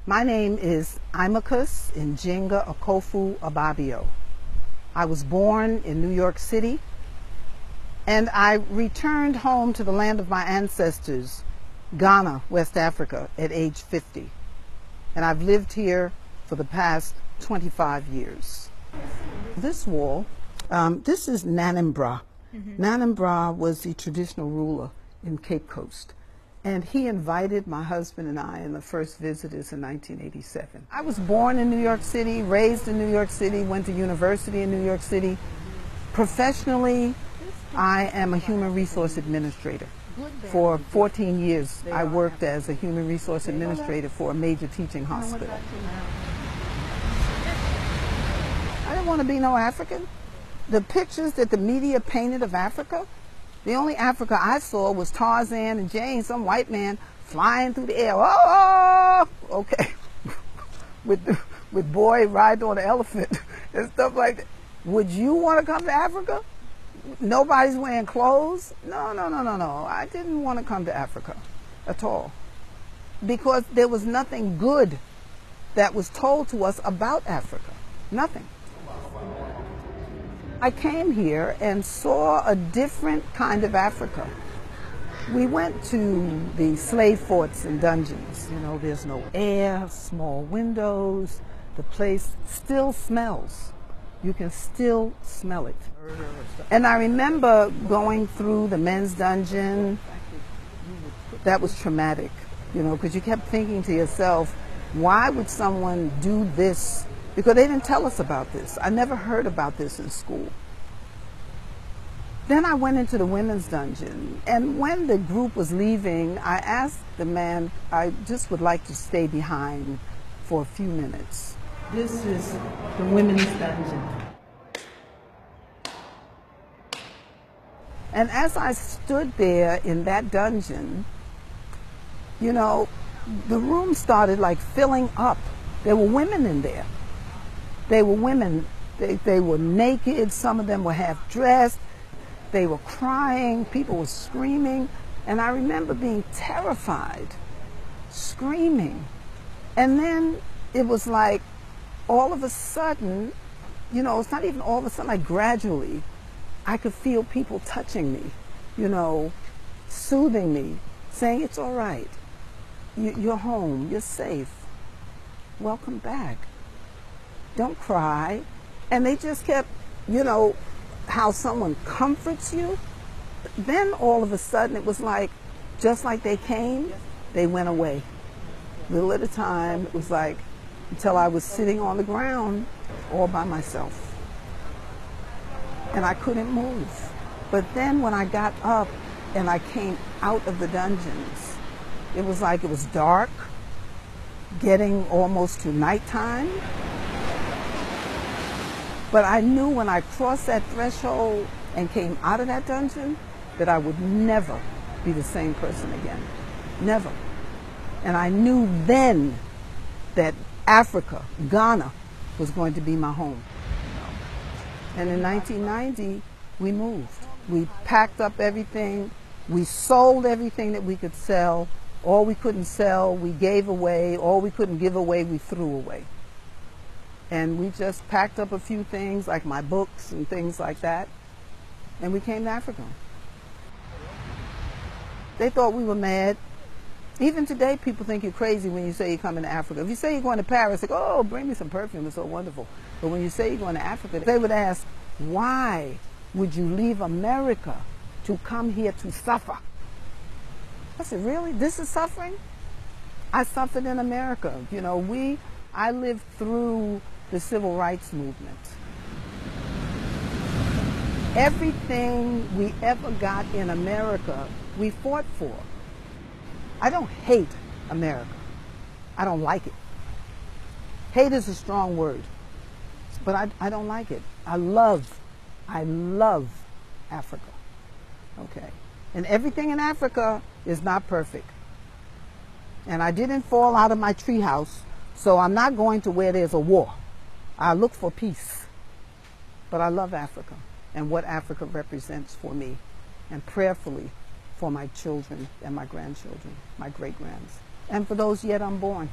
My name is Imakus Njinga Okofu Ababio. I was born in New York City, and I returned home to the land of my ancestors, Ghana, West Africa, at age 50. And I've lived here for the past 25 years. This wall, this is Nanambra. Nanambra was the traditional ruler in Cape Coast. And he invited my husband and I in the first visitors in 1987. I was born in New York City, raised in New York City, went to university in New York City. Professionally, I am a human resource administrator. For 14 years, I worked as a human resource administrator for a major teaching hospital. I didn't want to be no African. The pictures that the media painted of Africa, the only Africa I saw was Tarzan and Jane, some white man flying through the air. Oh, okay. with boy riding on an elephant and stuff like that. Would you want to come to Africa? Nobody's wearing clothes? No. I didn't want to come to Africa at all. Because there was nothing good that was told to us about Africa. Nothing. I came here and saw a different kind of Africa. We went to the slave forts and dungeons. You know, there's no air, small windows. The place still smells. You can still smell it. And I remember going through the men's dungeon. That was traumatic, you know, because you kept thinking to yourself, why would someone do this? Because they didn't tell us about this. I never heard about this in school. Then I went into the women's dungeon, and when the group was leaving, I asked the man, I just would like to stay behind for a few minutes. This is the women's dungeon. And as I stood there in that dungeon, you know, the room started like filling up. There were women in there. They were women. They were naked. Some of them were half dressed. They were crying. People were screaming. And I remember being terrified, screaming. And then it was like all of a sudden, you know, it's not even all of a sudden, like gradually, I could feel people touching me, you know, soothing me, saying, it's all right. You're home. You're safe. Welcome back. Don't cry. And they just kept, you know, how someone comforts you. Then all of a sudden it was like, just like they came, they went away. Little at a time, it was like, until I was sitting on the ground all by myself. And I couldn't move. But then when I got up and I came out of the dungeons, it was like it was dark, getting almost to nighttime. But I knew when I crossed that threshold and came out of that dungeon that I would never be the same person again. Never. And I knew then that Africa, Ghana, was going to be my home. And in 1990, we moved. We packed up everything. We sold everything that we could sell. All we couldn't sell, we gave away. All we couldn't give away, we threw away. And we just packed up a few things, like my books and things like that, and we came to Africa. They thought we were mad. Even today, people think you're crazy when you say you're coming to Africa. If you say you're going to Paris, they go, oh, bring me some perfume, it's so wonderful. But when you say you're going to Africa, they would ask, why would you leave America to come here to suffer? I said, really? This is suffering? I suffered in America. You know, I lived through the civil rights movement. Everything we ever got in America, we fought for. I don't hate America. I don't like it. Hate is a strong word, but I don't like it. I love Africa. Okay. And everything in Africa is not perfect. And I didn't fall out of my treehouse, so I'm not going to where there's a war. I look for peace. But I love Africa and what Africa represents for me, and prayerfully for my children and my grandchildren, my great-grands, and for those yet unborn.